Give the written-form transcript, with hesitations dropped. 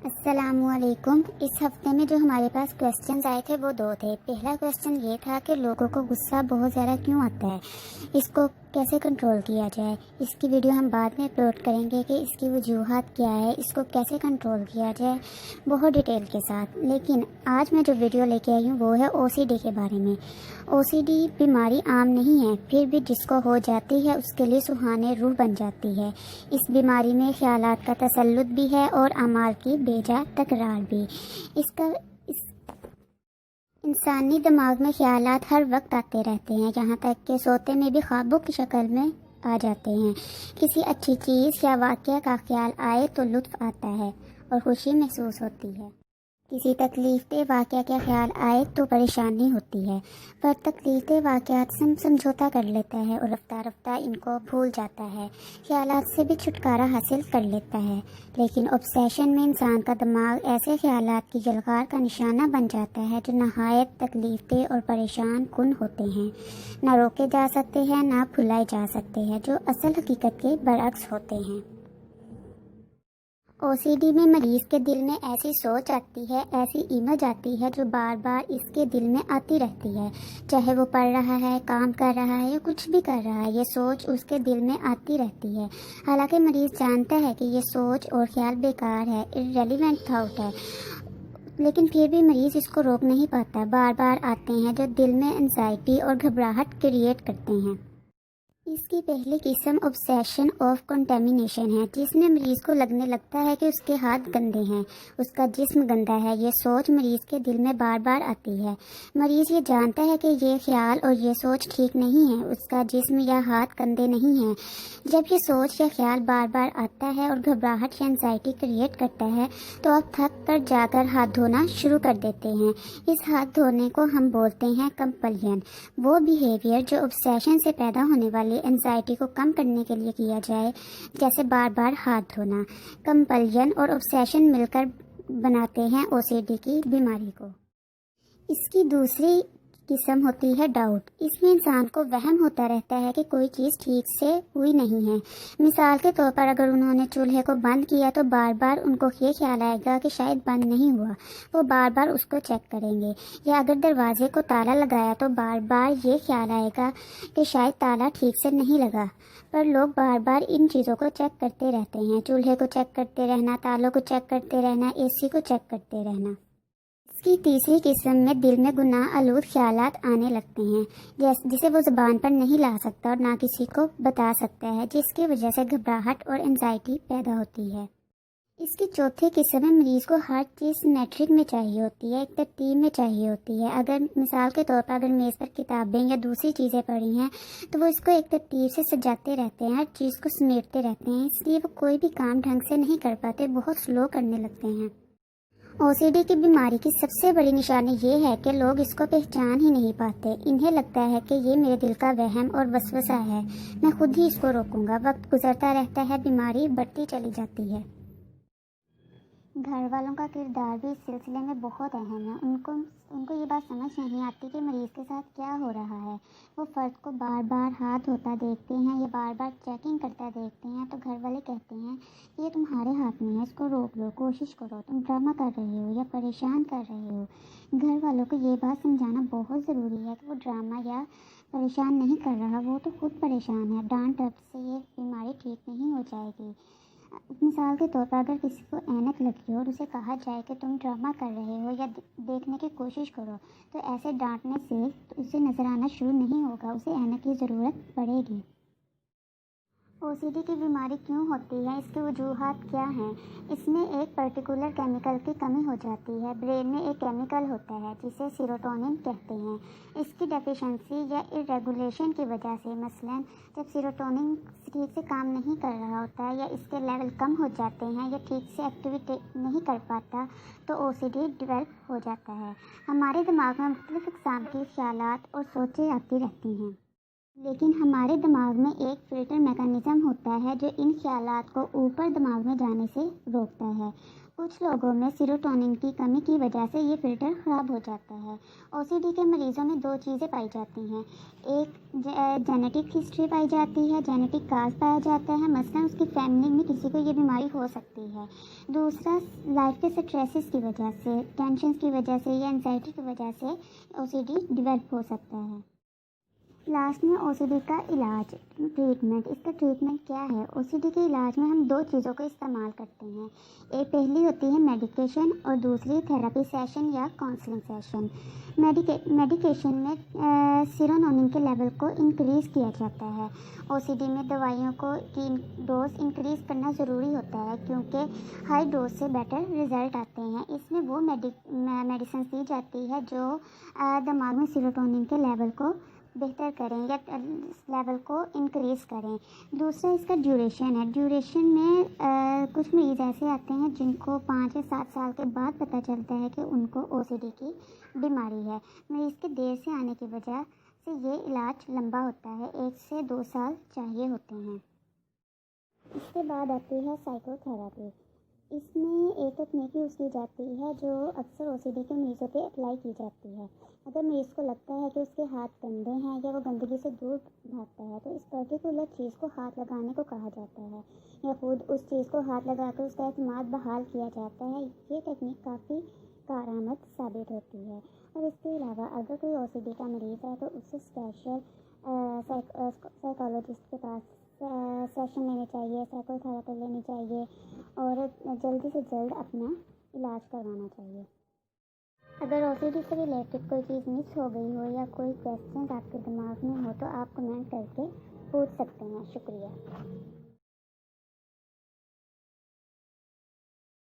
السلام علیکم۔ اس ہفتے میں جو ہمارے پاس کویسچنز آئے تھے وہ دو تھے۔ پہلا کویسچن یہ تھا کہ لوگوں کو غصہ بہت زیادہ کیوں آتا ہے، اس کو کیسے کنٹرول کیا جائے۔ اس کی ویڈیو ہم بعد میں اپلوڈ کریں گے کہ اس کی وجوہات کیا ہے، اس کو کیسے کنٹرول کیا جائے بہت ڈیٹیل کے ساتھ۔ لیکن آج میں جو ویڈیو لے کے آئی ہوں وہ ہے OCD کے بارے میں۔ OCD بیماری عام نہیں ہے، پھر بھی جس کو ہو جاتی ہے اس کے لیے سہانے روح بن جاتی ہے۔ اس بیماری میں خیالات کا تسلط بھی ہے اور اعمال کی بیجا تکرار بھی۔ انسانی دماغ میں خیالات ہر وقت آتے رہتے ہیں، یہاں تک کہ سوتے میں بھی خوابوں کی شکل میں آ جاتے ہیں۔ کسی اچھی چیز یا واقعہ کا خیال آئے تو لطف آتا ہے اور خوشی محسوس ہوتی ہے۔ کسی تکلیف دہ واقعہ کا خیال آئے تو پریشانی ہوتی ہے۔ پر تکلیف دہ واقعات سے سمجھوتا کر لیتا ہے اور رفتہ رفتہ ان کو بھول جاتا ہے، خیالات سے بھی چھٹکارا حاصل کر لیتا ہے۔ لیکن obsession میں انسان کا دماغ ایسے خیالات کی یلغار کا نشانہ بن جاتا ہے جو نہایت تکلیف دہ اور پریشان کن ہوتے ہیں، نہ روکے جا سکتے ہیں نہ بھلائے جا سکتے ہیں، جو اصل حقیقت کے برعکس ہوتے ہیں۔ OCD میں مریض کے دل میں ایسی سوچ آتی ہے، ایسی امیج آتی ہے جو بار بار اس کے دل میں آتی رہتی ہے، چاہے وہ پڑھ رہا ہے، کام کر رہا ہے یا کچھ بھی کر رہا ہے، یہ سوچ اس کے دل میں آتی رہتی ہے۔ حالانکہ مریض جانتا ہے کہ یہ سوچ اور خیال بیکار ہے، irrelevant تھاٹ ہے، لیکن پھر بھی مریض اس کو روک نہیں پاتا، بار بار آتے ہیں جو دل میں انزائٹی اور گھبراہٹ کریٹ کرتے ہیں۔ اس کی پہلی قسم obsession of contamination ہے، جس میں مریض کو لگنے لگتا ہے کہ اس کے ہاتھ گندے ہیں، اس کا جسم گندا ہے۔ یہ سوچ مریض کے دل میں بار بار آتی ہے۔ مریض یہ جانتا ہے کہ یہ خیال اور یہ سوچ ٹھیک نہیں ہے، اس کا جسم یا ہاتھ گندے نہیں ہیں۔ جب یہ سوچ یا خیال بار بار آتا ہے اور گھبراہٹ یا انزائٹی کریٹ کرتا ہے تو آپ تھک کر جا کر ہاتھ دھونا شروع کر دیتے ہیں۔ اس ہاتھ دھونے کو ہم بولتے ہیں کمپلین، وہ بیہیویئر جو obsession سے پیدا ہونے والی انزائٹی کو کم کرنے کے لیے کیا جائے، جیسے بار بار ہاتھ دھونا۔ کمپلین اور obsession مل کر بناتے ہیں OCD کی بیماری کو۔ اس کی دوسری قسم ہوتی ہے ڈاؤٹ۔ اس میں انسان کو وہم ہوتا رہتا ہے کہ کوئی چیز ٹھیک سے ہوئی نہیں ہے۔ مثال کے طور پر اگر انہوں نے چولہے کو بند کیا تو بار بار ان کو یہ خیال آئے گا کہ شاید بند نہیں ہوا، وہ بار بار اس کو چیک کریں گے۔ یا اگر دروازے کو تالا لگایا تو بار بار یہ خیال آئے گا کہ شاید تالا ٹھیک سے نہیں لگا۔ پر لوگ بار بار ان چیزوں کو چیک کرتے رہتے ہیں، چولہے کو چیک کرتے رہنا، تالوں کو چیک کرتے رہنا، AC کو چیک کرتے رہنا۔ اس کی تیسری قسم میں دل میں گناہ آلود خیالات آنے لگتے ہیں، جسے وہ زبان پر نہیں لا سکتا اور نہ کسی کو بتا سکتا ہے، جس کی وجہ سے گھبراہٹ اور انزائٹی پیدا ہوتی ہے۔ اس کی چوتھی قسم میں مریض کو ہر چیز سیمیٹرک میں چاہیے ہوتی ہے، ایک ترتیب میں چاہیے ہوتی ہے۔ اگر مثال کے طور پر اگر میز پر کتابیں یا دوسری چیزیں پڑی ہیں تو وہ اس کو ایک ترتیب سے سجاتے رہتے ہیں، ہر چیز کو سمیٹتے رہتے ہیں، اس لیے وہ کوئی بھی کام ڈھنگ سے نہیں کر پاتے، بہت سلو کرنے لگتے ہیں۔ OCD کی بیماری کی سب سے بڑی نشانی یہ ہے کہ لوگ اس کو پہچان ہی نہیں پاتے۔ انہیں لگتا ہے کہ یہ میرے دل کا وہم اور وسوسہ ہے، میں خود ہی اس کو روکوں گا۔ وقت گزرتا رہتا ہے، بیماری بڑھتی چلی جاتی ہے۔ گھر والوں کا کردار بھی اس سلسلے میں بہت اہم ہے۔ ان کو یہ بات سمجھ نہیں آتی کہ مریض کے ساتھ کیا ہو رہا ہے۔ وہ فرد کو بار بار ہاتھ دھوتا دیکھتے ہیں یا بار بار چیکنگ کرتا دیکھتے ہیں تو گھر والے کہتے ہیں یہ تمہارے ہاتھ میں ہے، اس کو روک لو، کوشش کرو، تم ڈرامہ کر رہے ہو یا پریشان کر رہے ہو۔ گھر والوں کو یہ بات سمجھانا بہت ضروری ہے کہ وہ ڈرامہ یا پریشان نہیں کر رہا، وہ تو خود پریشان ہے، ڈانٹ ڈپٹ سے یہ بیماری ٹھیک نہیں ہو جائے گی۔ مثال کے طور پر اگر کسی کو اینک لگی ہو اور اسے کہا جائے کہ تم ڈرامہ کر رہے ہو یا دیکھنے کی کوشش کرو، تو ایسے ڈانٹنے سے اسے نظر آنا شروع نہیں ہوگا، اسے اینک کی ضرورت پڑے گی۔ OCD کی بیماری کیوں ہوتی ہے، اس کی وجوہات کیا ہیں؟ اس میں ایک پرٹیکولر کیمیکل کی کمی ہو جاتی ہے۔ برین میں ایک کیمیکل ہوتا ہے جسے سیروٹونن کہتے ہیں، اس کی ڈیفیشنسی یا ارریگولیشن کی وجہ سے، مثلاً جب سیروٹونن ٹھیک سے کام نہیں کر رہا ہوتا ہے یا اس کے لیول کم ہو جاتے ہیں یا ٹھیک سے ایکٹیویٹی نہیں کر پاتا تو OCD ڈیولپ ہو جاتا ہے۔ ہمارے دماغ میں مختلف اقسام کی خیالات اور سوچیں آتی رہتی ہیں۔ لیکن ہمارے دماغ میں ایک فلٹر میکانزم ہوتا ہے جو ان خیالات کو اوپر دماغ میں جانے سے روکتا ہے۔ کچھ لوگوں میں سیروٹونن کی کمی کی وجہ سے یہ فلٹر خراب ہو جاتا ہے۔ او سی ڈی کے مریضوں میں دو چیزیں پائی جاتی ہیں، ایک جینیٹک ہسٹری پائی جاتی ہے، جینیٹک کاز پایا جاتا ہے، مثلا اس کی فیملی میں کسی کو یہ بیماری ہو سکتی ہے۔ دوسرا، لائف کے سٹریسز کی وجہ سے، ٹینشنز کی وجہ سے یا انزائٹی کی وجہ سے او سی ڈی ڈیولپ ہو سکتا ہے۔ لاسٹ میں او سی ڈی کا علاج، ٹریٹمنٹ۔ اس کا ٹریٹمنٹ کیا ہے؟ او سی ڈی کے علاج میں ہم دو چیزوں کو استعمال کرتے ہیں، ایک پہلی ہوتی ہے میڈیکیشن اور دوسری تھراپی سیشن یا کاؤنسلنگ سیشن۔ میڈیکیشن میں سیروٹونن کے لیول کو انکریز کیا جاتا ہے۔ او سی ڈی میں دوائیوں کی ڈوز انکریز کرنا ضروری ہوتا ہے کیونکہ ہائی ڈوز سے بیٹر رزلٹ آتے ہیں۔ اس میں وہ میڈیسنز دی جاتی ہے جو دماغ میں سیروٹونن کے لیول کو بہتر کریں یا لیول کو انکریز کریں۔ دوسرا اس کا ڈیوریشن ہے۔ ڈیوریشن میں کچھ مریض ایسے آتے ہیں جن کو 5 یا 7 سال کے بعد پتہ چلتا ہے کہ ان کو او سی ڈی کی بیماری ہے۔ مریض کے دیر سے آنے کی وجہ سے یہ علاج لمبا ہوتا ہے، 1 سے 2 سال چاہیے ہوتے ہیں۔ اس کے بعد آتی ہے سائیکو تھراپی۔ اس میں ایک تکنیک یوز کی جاتی ہے جو اکثر او سی ڈی کے مریضوں پہ اپلائی کی جاتی ہے۔ اگر مریض کو لگتا ہے کہ اس کے ہاتھ گندے ہیں یا وہ گندگی سے دور بھاگتا ہے تو اس پرٹیکولر چیز کو ہاتھ لگانے کو کہا جاتا ہے یا خود اس چیز کو ہاتھ لگا کر اس کا اعتماد بحال کیا جاتا ہے۔ یہ ٹیکنیک کافی کارآمد ثابت ہوتی ہے۔ اور اس کے علاوہ اگر کوئی او سی ڈی کا مریض ہے تو اسے اسپیشل سائیکالوجسٹ کے پاس سیشن لینے چاہیے، سائیکو تھراپی لینی چاہیے اور جلدی سے جلد اپنا علاج کروانا چاہیے۔ اگر او سی ڈی سے ریلیٹڈ کوئی چیز مس ہو گئی ہو یا کوئی کویسچنز آپ کے دماغ میں ہو تو آپ کمنٹ کر کے پوچھ سکتے ہیں۔ شکریہ۔